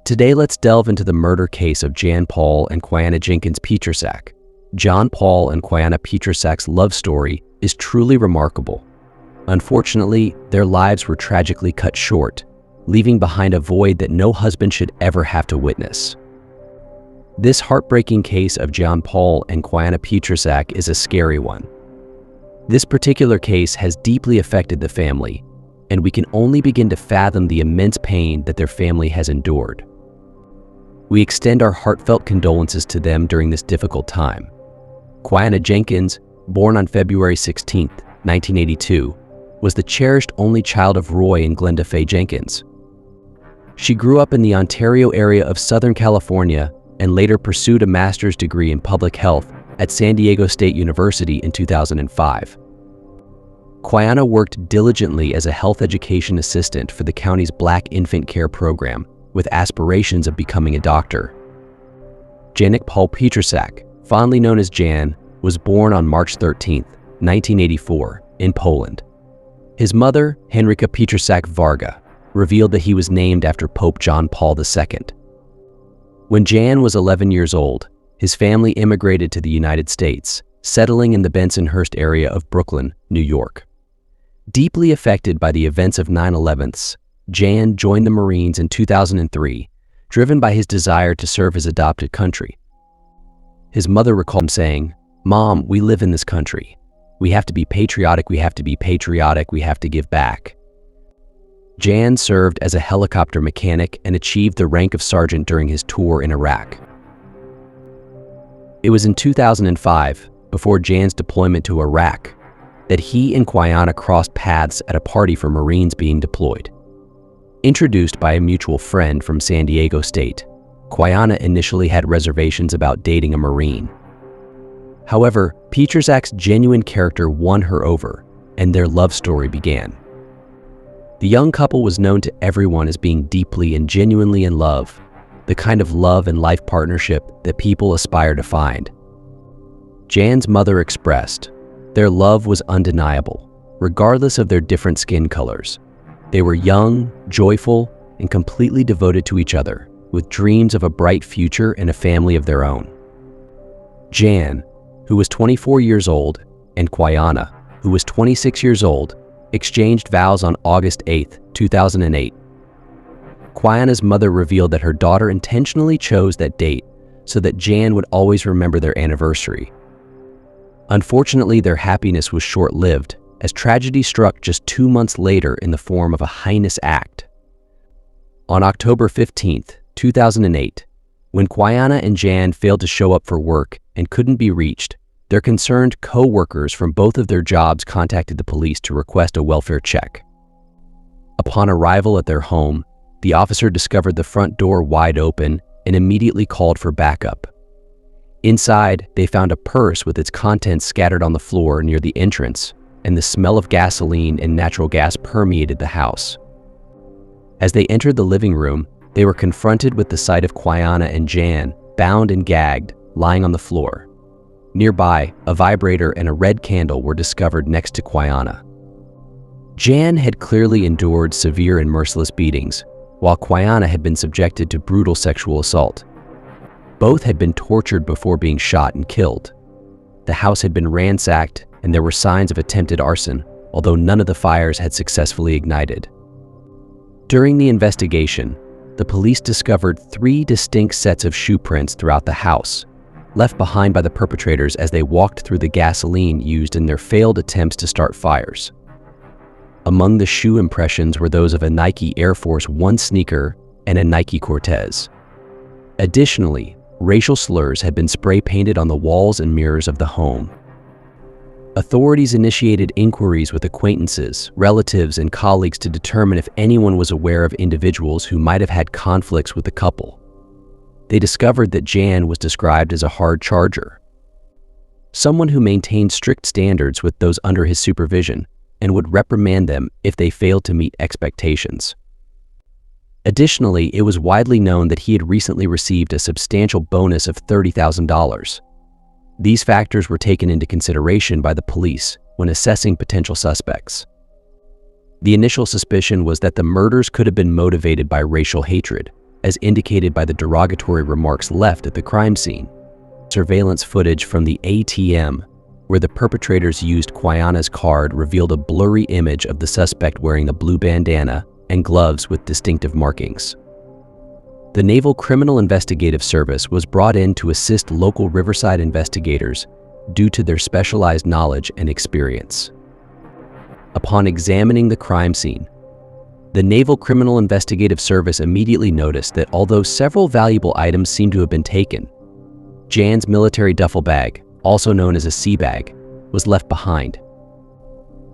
Today, let's delve into the murder case of Pawel and Quiana Pietrzak. Pawel and Quiana Pietrzak's love story is truly remarkable. Unfortunately, their lives were tragically cut short, leaving behind a void that no husband should ever have to witness. This heartbreaking case of Pawel and Quiana Pietrzak is a scary one. This particular case has deeply affected the family, and we can only begin to fathom the immense pain that their family has endured. We extend our heartfelt condolences to them during this difficult time. Quiana Jenkins, born on February 16, 1982, was the cherished only child of Roy and Glenda Faye Jenkins. She grew up in the Ontario area of Southern California and later pursued a master's degree in public health at San Diego State University in 2005. Quiana worked diligently as a health education assistant for the county's Black Infant Care Program, with aspirations of becoming a doctor. Pawel Pietrzak, fondly known as Jan, was born on March 13, 1984, in Poland. His mother, Henryka Pietrzak Varga, revealed that he was named after Pope John Paul II. When Jan was 11 years old, his family immigrated to the United States, settling in the Bensonhurst area of Brooklyn, New York. Deeply affected by the events of 9/11, Jan joined the Marines in 2003, driven by his desire to serve his adopted country. His mother recalled him saying, "Mom, we live in this country. We have to be patriotic, we have to be patriotic, we have to give back." Jan served as a helicopter mechanic and achieved the rank of sergeant during his tour in Iraq. It was in 2005, before Jan's deployment to Iraq, that he and Quiana crossed paths at a party for Marines being deployed. Introduced by a mutual friend from San Diego State, Quiana initially had reservations about dating a Marine. However, Pietrzak's genuine character won her over, and their love story began. The young couple was known to everyone as being deeply and genuinely in love, the kind of love and life partnership that people aspire to find. Jan's mother expressed, their love was undeniable, regardless of their different skin colors. They were young, joyful, and completely devoted to each other, with dreams of a bright future and a family of their own. Jan, who was 24 years old, and Quiana, who was 26 years old, exchanged vows on August 8, 2008. Quiana's mother revealed that her daughter intentionally chose that date so that Jan would always remember their anniversary. Unfortunately, their happiness was short-lived, as tragedy struck just 2 months later in the form of a heinous act. On October 15, 2008, when Quiana and Jan failed to show up for work and couldn't be reached, their concerned co-workers from both of their jobs contacted the police to request a welfare check. Upon arrival at their home, the officer discovered the front door wide open and immediately called for backup. Inside, they found a purse with its contents scattered on the floor near the entrance, and the smell of gasoline and natural gas permeated the house. As they entered the living room, they were confronted with the sight of Quiana and Jan, bound and gagged, lying on the floor. Nearby, a vibrator and a red candle were discovered next to Quiana. Jan had clearly endured severe and merciless beatings, while Quiana had been subjected to brutal sexual assault. Both had been tortured before being shot and killed. The house had been ransacked, and there were signs of attempted arson, although none of the fires had successfully ignited. During the investigation, the police discovered 3 distinct sets of shoe prints throughout the house, left behind by the perpetrators as they walked through the gasoline used in their failed attempts to start fires. Among the shoe impressions were those of a Nike Air Force 1 sneaker and a Nike Cortez. Additionally, racial slurs had been spray-painted on the walls and mirrors of the home. Authorities initiated inquiries with acquaintances, relatives, and colleagues to determine if anyone was aware of individuals who might have had conflicts with the couple. They discovered that Jan was described as a hard charger, someone who maintained strict standards with those under his supervision and would reprimand them if they failed to meet expectations. Additionally, it was widely known that he had recently received a substantial bonus of $30,000. These factors were taken into consideration by the police when assessing potential suspects. The initial suspicion was that the murders could have been motivated by racial hatred, as indicated by the derogatory remarks left at the crime scene. Surveillance footage from the ATM, where the perpetrators used Quiana's card, revealed a blurry image of the suspect wearing a blue bandana and gloves with distinctive markings. The Naval Criminal Investigative Service was brought in to assist local Riverside investigators due to their specialized knowledge and experience. Upon examining the crime scene, the Naval Criminal Investigative Service immediately noticed that although several valuable items seemed to have been taken, Jan's military duffel bag, also known as a sea bag, was left behind.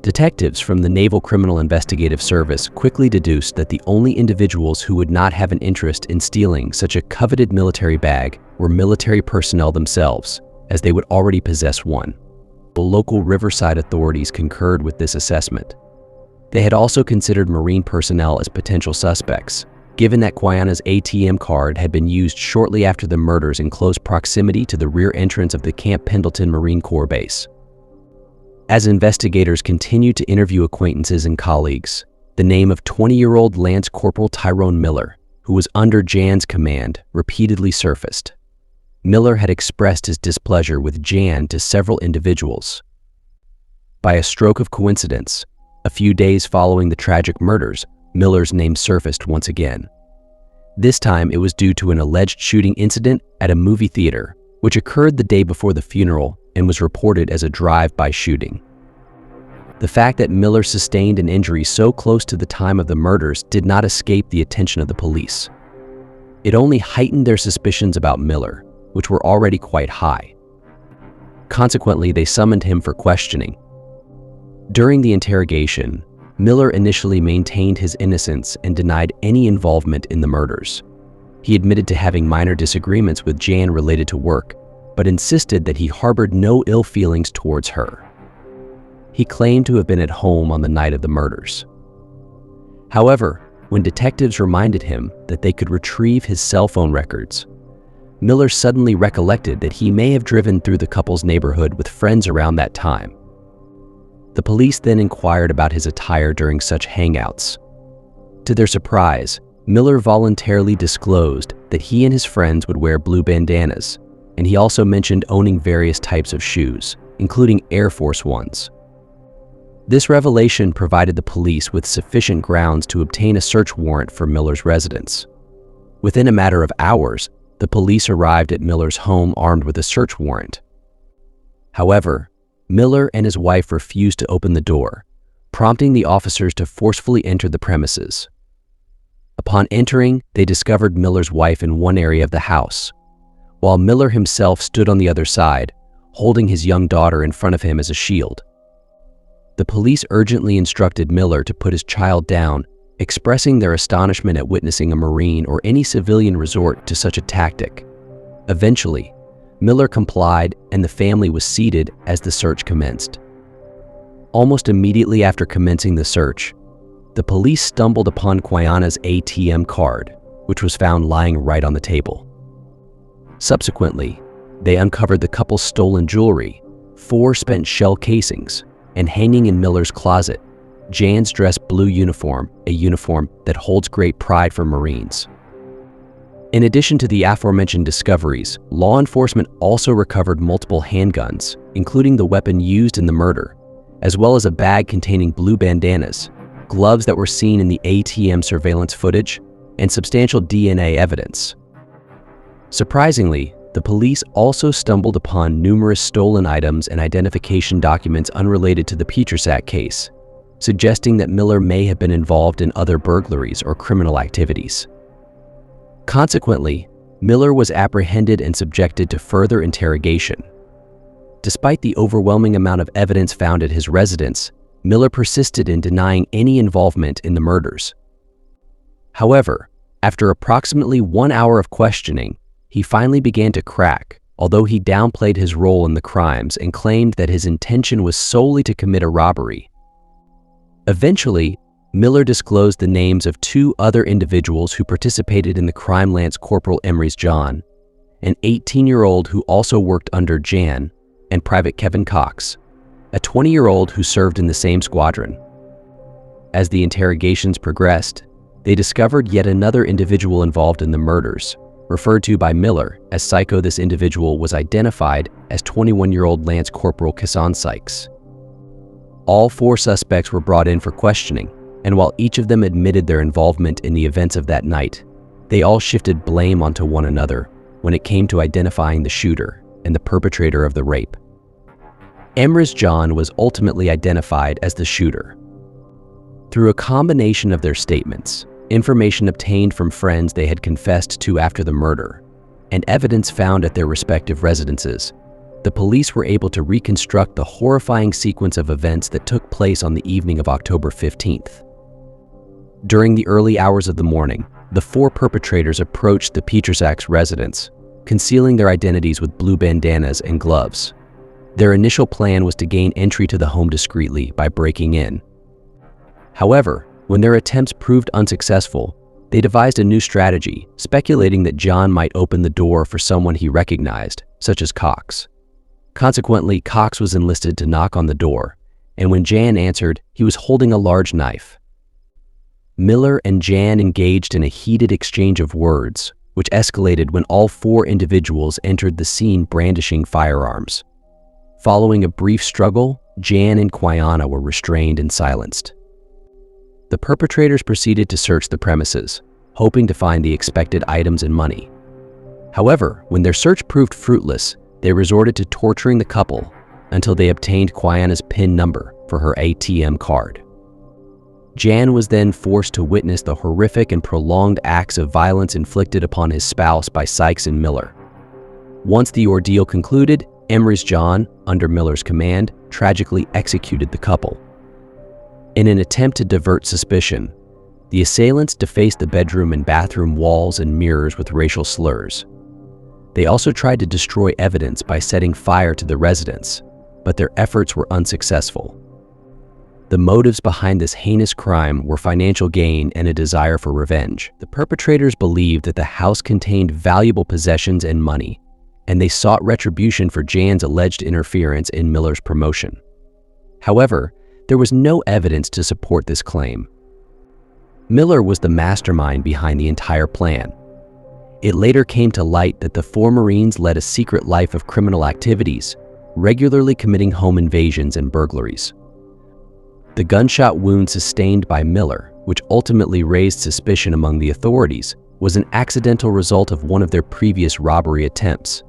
Detectives from the Naval Criminal Investigative Service quickly deduced that the only individuals who would not have an interest in stealing such a coveted military bag were military personnel themselves, as they would already possess one. The local Riverside authorities concurred with this assessment. They had also considered Marine personnel as potential suspects, given that Quiana's ATM card had been used shortly after the murders in close proximity to the rear entrance of the Camp Pendleton Marine Corps base. As investigators continued to interview acquaintances and colleagues, the name of 20-year-old Lance Corporal Tyrone Miller, who was under Jan's command, repeatedly surfaced. Miller had expressed his displeasure with Jan to several individuals. By a stroke of coincidence, a few days following the tragic murders, Miller's name surfaced once again. This time it was due to an alleged shooting incident at a movie theater, which occurred the day before the funeral and was reported as a drive-by shooting. The fact that Miller sustained an injury so close to the time of the murders did not escape the attention of the police. It only heightened their suspicions about Miller, which were already quite high. Consequently, they summoned him for questioning. During the interrogation, Miller initially maintained his innocence and denied any involvement in the murders. He admitted to having minor disagreements with Jan related to work, but insisted that he harbored no ill feelings towards her. He claimed to have been at home on the night of the murders. However, when detectives reminded him that they could retrieve his cell phone records, Miller suddenly recollected that he may have driven through the couple's neighborhood with friends around that time. The police then inquired about his attire during such hangouts. To their surprise, Miller voluntarily disclosed that he and his friends would wear blue bandanas, and he also mentioned owning various types of shoes, including Air Force Ones. This revelation provided the police with sufficient grounds to obtain a search warrant for Miller's residence. Within a matter of hours, the police arrived at Miller's home armed with a search warrant. However, Miller and his wife refused to open the door, prompting the officers to forcefully enter the premises. Upon entering, they discovered Miller's wife in one area of the house, while Miller himself stood on the other side, holding his young daughter in front of him as a shield. The police urgently instructed Miller to put his child down, expressing their astonishment at witnessing a Marine or any civilian resort to such a tactic. Eventually, Miller complied and the family was seated as the search commenced. Almost immediately after commencing the search, the police stumbled upon Quiana's ATM card, which was found lying right on the table. Subsequently, they uncovered the couple's stolen jewelry, 4 spent shell casings, and hanging in Miller's closet, Jan's dress blue uniform, a uniform that holds great pride for Marines. In addition to the aforementioned discoveries, law enforcement also recovered multiple handguns, including the weapon used in the murder, as well as a bag containing blue bandanas, gloves that were seen in the ATM surveillance footage, and substantial DNA evidence. Surprisingly, the police also stumbled upon numerous stolen items and identification documents unrelated to the Pietrzak case, suggesting that Miller may have been involved in other burglaries or criminal activities. Consequently, Miller was apprehended and subjected to further interrogation. Despite the overwhelming amount of evidence found at his residence, Miller persisted in denying any involvement in the murders. However, after approximately 1 hour of questioning, he finally began to crack, although he downplayed his role in the crimes and claimed that his intention was solely to commit a robbery. Eventually, Miller disclosed the names of 2 other individuals who participated in the crime: Lance Corporal Emery's John, an 18-year-old who also worked under Jan, and Private Kevin Cox, a 20-year-old who served in the same squadron. As the interrogations progressed, they discovered yet another individual involved in the murders, referred to by Miller as Psycho. This individual was identified as 21-year-old Lance Corporal Kassan Sykes. All 4 suspects were brought in for questioning, and while each of them admitted their involvement in the events of that night, they all shifted blame onto one another when it came to identifying the shooter and the perpetrator of the rape. Emrys John was ultimately identified as the shooter. Through a combination of their statements, information obtained from friends they had confessed to after the murder, and evidence found at their respective residences, the police were able to reconstruct the horrifying sequence of events that took place on the evening of October 15th. During the early hours of the morning, the 4 perpetrators approached the Pietrzak's residence, concealing their identities with blue bandanas and gloves. Their initial plan was to gain entry to the home discreetly by breaking in. However, when their attempts proved unsuccessful, they devised a new strategy, speculating that John might open the door for someone he recognized, such as Cox. Consequently, Cox was enlisted to knock on the door, and when Jan answered, he was holding a large knife. Miller and Jan engaged in a heated exchange of words, which escalated when all 4 individuals entered the scene brandishing firearms. Following a brief struggle, Jan and Quiana were restrained and silenced. The perpetrators proceeded to search the premises, hoping to find the expected items and money. However, when their search proved fruitless, they resorted to torturing the couple until they obtained Quiana's PIN number for her ATM card. Jan was then forced to witness the horrific and prolonged acts of violence inflicted upon his spouse by Sykes and Miller. Once the ordeal concluded, Emrys John, under Miller's command, tragically executed the couple. In an attempt to divert suspicion, the assailants defaced the bedroom and bathroom walls and mirrors with racial slurs. They also tried to destroy evidence by setting fire to the residence, but their efforts were unsuccessful. The motives behind this heinous crime were financial gain and a desire for revenge. The perpetrators believed that the house contained valuable possessions and money, and they sought retribution for Jan's alleged interference in Miller's promotion. However, there was no evidence to support this claim. Miller was the mastermind behind the entire plan. It later came to light that the 4 Marines led a secret life of criminal activities, regularly committing home invasions and burglaries. The gunshot wound sustained by Miller, which ultimately raised suspicion among the authorities, was an accidental result of one of their previous robbery attempts.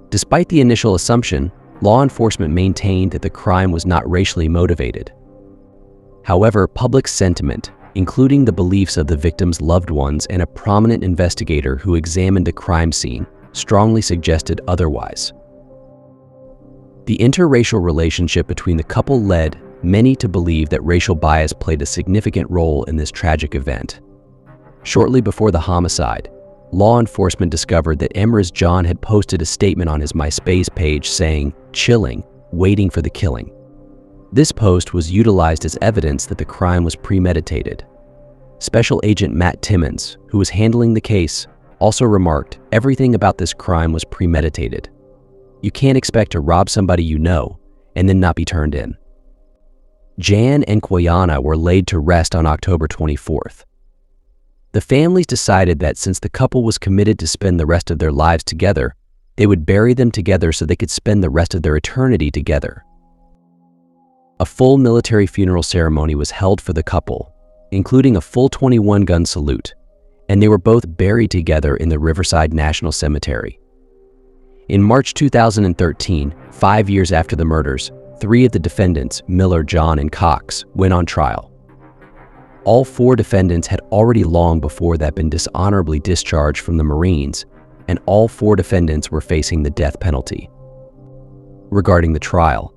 Despite the initial assumption, law enforcement maintained that the crime was not racially motivated. However, public sentiment, including the beliefs of the victims' loved ones and a prominent investigator who examined the crime scene, strongly suggested otherwise. The interracial relationship between the couple led many to believe that racial bias played a significant role in this tragic event. Shortly before the homicide, law enforcement discovered that Emrys John had posted a statement on his MySpace page saying, "Chilling, waiting for the killing." This post was utilized as evidence that the crime was premeditated. Special Agent Matt Timmons, who was handling the case, also remarked, "Everything about this crime was premeditated. You can't expect to rob somebody you know and then not be turned in." Jan and Quiana were laid to rest on October 24th. The families decided that since the couple was committed to spend the rest of their lives together, they would bury them together so they could spend the rest of their eternity together. A full military funeral ceremony was held for the couple, including a full 21-gun salute, and they were both buried together in the Riverside National Cemetery. In March 2013, 5 years after the murders, 3 of the defendants, Miller, John, and Cox, went on trial. All 4 defendants had already long before that been dishonorably discharged from the Marines, and all 4 defendants were facing the death penalty. Regarding the trial,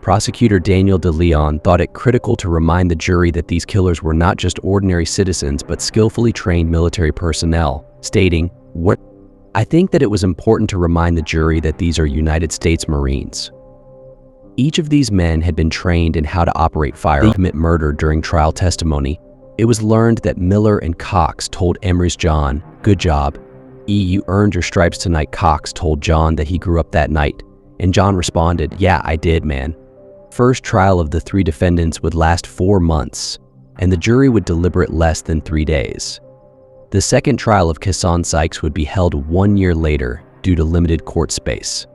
Prosecutor Daniel de Leon thought it critical to remind the jury that these killers were not just ordinary citizens but skillfully trained military personnel, stating, "I think that it was important to remind the jury that these are United States Marines." Each of these men had been trained in how to operate firearms. They commit murder. During trial testimony, it was learned that Miller and Cox told Emrys John, "Good job. You earned your stripes tonight." Cox told John that he grew up that night, and John responded, "Yeah, I did, man." First trial of the 3 defendants would last 4 months, and the jury would deliberate less than 3 days. The second trial of Quaison Sykes would be held 1 year later due to limited court space.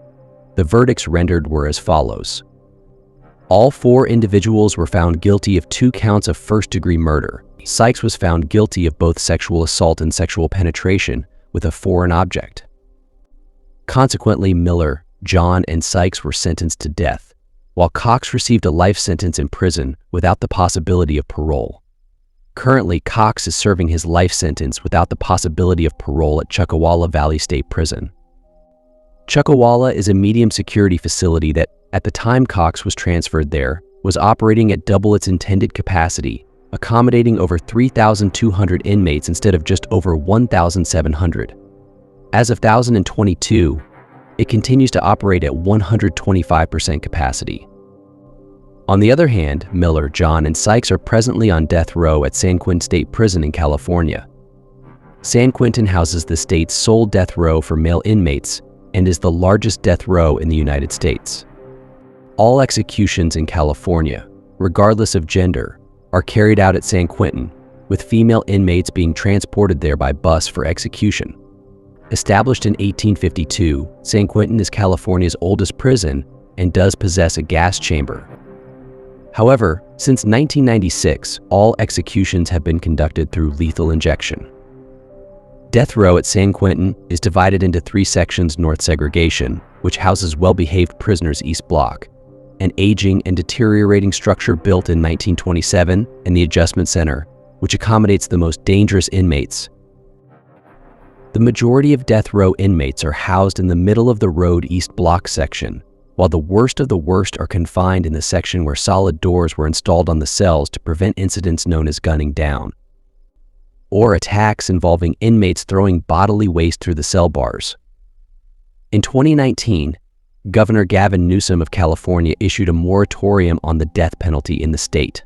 The verdicts rendered were as follows. All 4 individuals were found guilty of 2 counts of first-degree murder. Sykes was found guilty of both sexual assault and sexual penetration with a foreign object. Consequently, Miller, John, and Sykes were sentenced to death, while Cox received a life sentence in prison without the possibility of parole. Currently, Cox is serving his life sentence without the possibility of parole at Chuckawalla Valley State Prison. Chuckawalla is a medium-security facility that, at the time Cox was transferred there, was operating at double its intended capacity, accommodating over 3,200 inmates instead of just over 1,700. As of 2022, it continues to operate at 125% capacity. On the other hand, Miller, John, and Sykes are presently on death row at San Quentin State Prison in California. San Quentin houses the state's sole death row for male inmates and is the largest death row in the United States. All executions in California, regardless of gender, are carried out at San Quentin, with female inmates being transported there by bus for execution. Established in 1852, San Quentin is California's oldest prison and does possess a gas chamber. However, since 1996, all executions have been conducted through lethal injection. Death row at San Quentin is divided into 3 sections: North Segregation, which houses well-behaved prisoners East Block, an aging and deteriorating structure built in 1927, and the Adjustment Center, which accommodates the most dangerous inmates. The majority of death row inmates are housed in the middle-of-the-road East Block section, while the worst of the worst are confined in the section where solid doors were installed on the cells to prevent incidents known as gunning down, or attacks involving inmates throwing bodily waste through the cell bars. In 2019, Governor Gavin Newsom of California issued a moratorium on the death penalty in the state.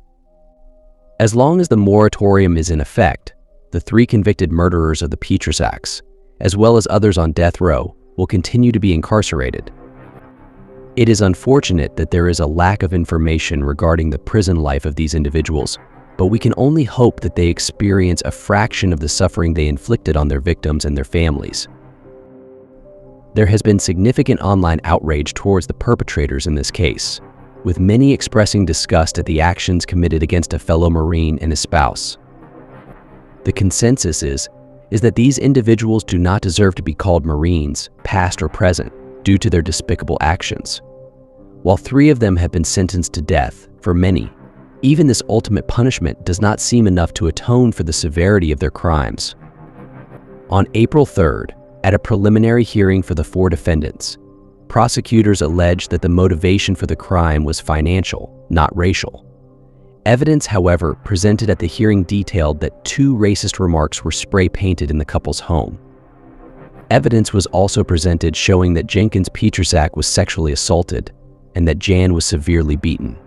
As long as the moratorium is in effect, the 3 convicted murderers of the Pietrzaks, as well as others on death row, will continue to be incarcerated. It is unfortunate that there is a lack of information regarding the prison life of these individuals, but we can only hope that they experience a fraction of the suffering they inflicted on their victims and their families. There has been significant online outrage towards the perpetrators in this case, with many expressing disgust at the actions committed against a fellow Marine and his spouse. The consensus is that these individuals do not deserve to be called Marines, past or present, due to their despicable actions. While 3 of them have been sentenced to death, for many, even this ultimate punishment does not seem enough to atone for the severity of their crimes. On April 3rd, at a preliminary hearing for the 4 defendants, prosecutors alleged that the motivation for the crime was financial, not racial. Evidence, however, presented at the hearing detailed that 2 racist remarks were spray-painted in the couple's home. Evidence was also presented showing that Jenkins Pietrzak was sexually assaulted and that Jan was severely beaten.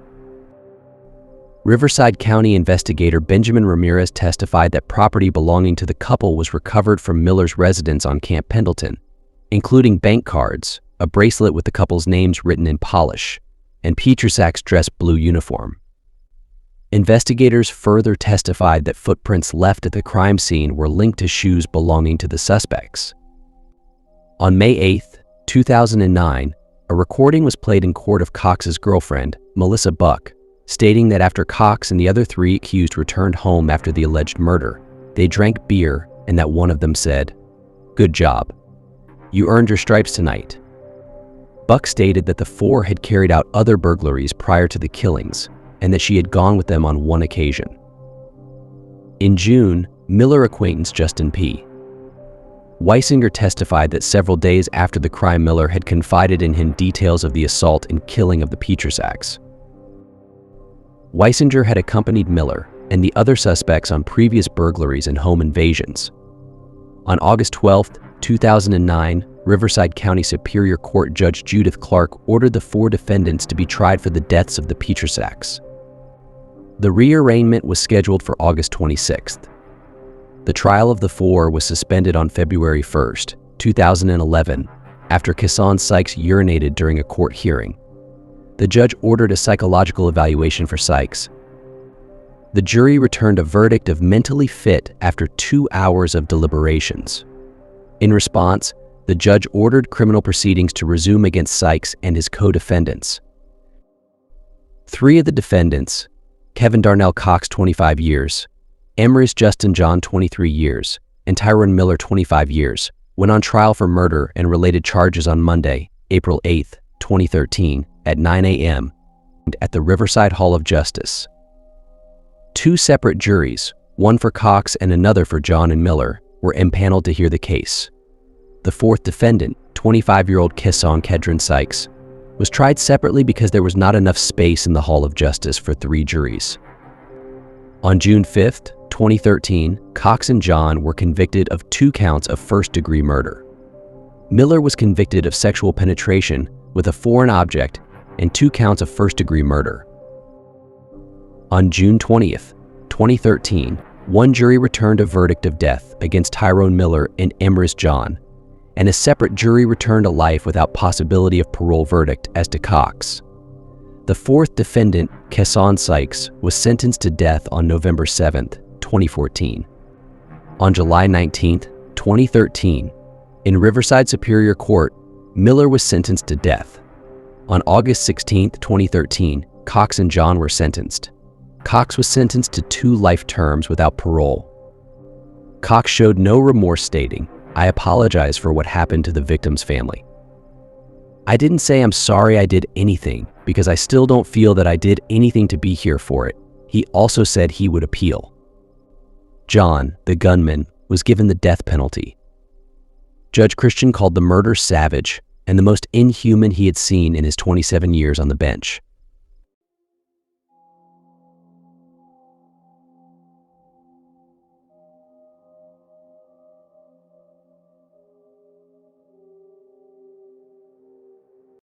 Riverside County investigator Benjamin Ramirez testified that property belonging to the couple was recovered from Miller's residence on Camp Pendleton, including bank cards, a bracelet with the couple's names written in polish, and Pietrzak's dress blue uniform. Investigators further testified that footprints left at the crime scene were linked to shoes belonging to the suspects. On May 8, 2009, a recording was played in court of Cox's girlfriend, Melissa Buck, stating that after Cox and the other 3 accused returned home after the alleged murder, they drank beer and that one of them said, "Good job. You earned your stripes tonight." Buck stated that the 4 had carried out other burglaries prior to the killings and that she had gone with them on 1 occasion. In June, Miller acquaintance Justin P. Weisinger testified that several days after the crime, Miller had confided in him details of the assault and killing of the Pietrzaks. Weisinger had accompanied Miller and the other suspects on previous burglaries and home invasions. On August 12, 2009, Riverside County Superior Court Judge Judith Clark ordered the 4 defendants to be tried for the deaths of the Pietrzaks. The rearraignment was scheduled for August 26th. The trial of the 4 was suspended on February 1st, 2011, after Quaison Sykes urinated during a court hearing. The judge ordered a psychological evaluation for Sykes. The jury returned a verdict of mentally fit after 2 hours of deliberations. In response, the judge ordered criminal proceedings to resume against Sykes and his co-defendants. 3 of the defendants, Kevin Darnell Cox 25 years, Emery's Justin John 23 years, and Tyrone Miller 25 years, went on trial for murder and related charges on Monday, April 8, 2013, at 9 a.m. at the Riverside Hall of Justice. 2 separate juries, one for Cox and another for John and Miller, were impaneled to hear the case. The 4th defendant, 25-year-old Kesson Kedron Sykes, was tried separately because there was not enough space in the Hall of Justice for 3 juries. On June 5, 2013, Cox and John were convicted of 2 counts of first-degree murder. Miller was convicted of sexual penetration with a foreign object and 2 counts of first-degree murder. On June 20, 2013, one jury returned a verdict of death against Tyrone Miller and Emery's John, and a separate jury returned a life without possibility of parole verdict as to Cox. The 4th defendant, Kesson Sykes, was sentenced to death on November 7, 2014. On July 19, 2013, in Riverside Superior Court, Miller was sentenced to death. On August 16, 2013, Cox and John were sentenced. Cox was sentenced to 2 life terms without parole. Cox showed no remorse, stating, "I apologize for what happened to the victim's family. I didn't say I'm sorry I did anything because I still don't feel that I did anything to be here for it." He also said he would appeal. John, the gunman, was given the death penalty. Judge Christian called the murder savage and the most inhuman he had seen in his 27 years on the bench.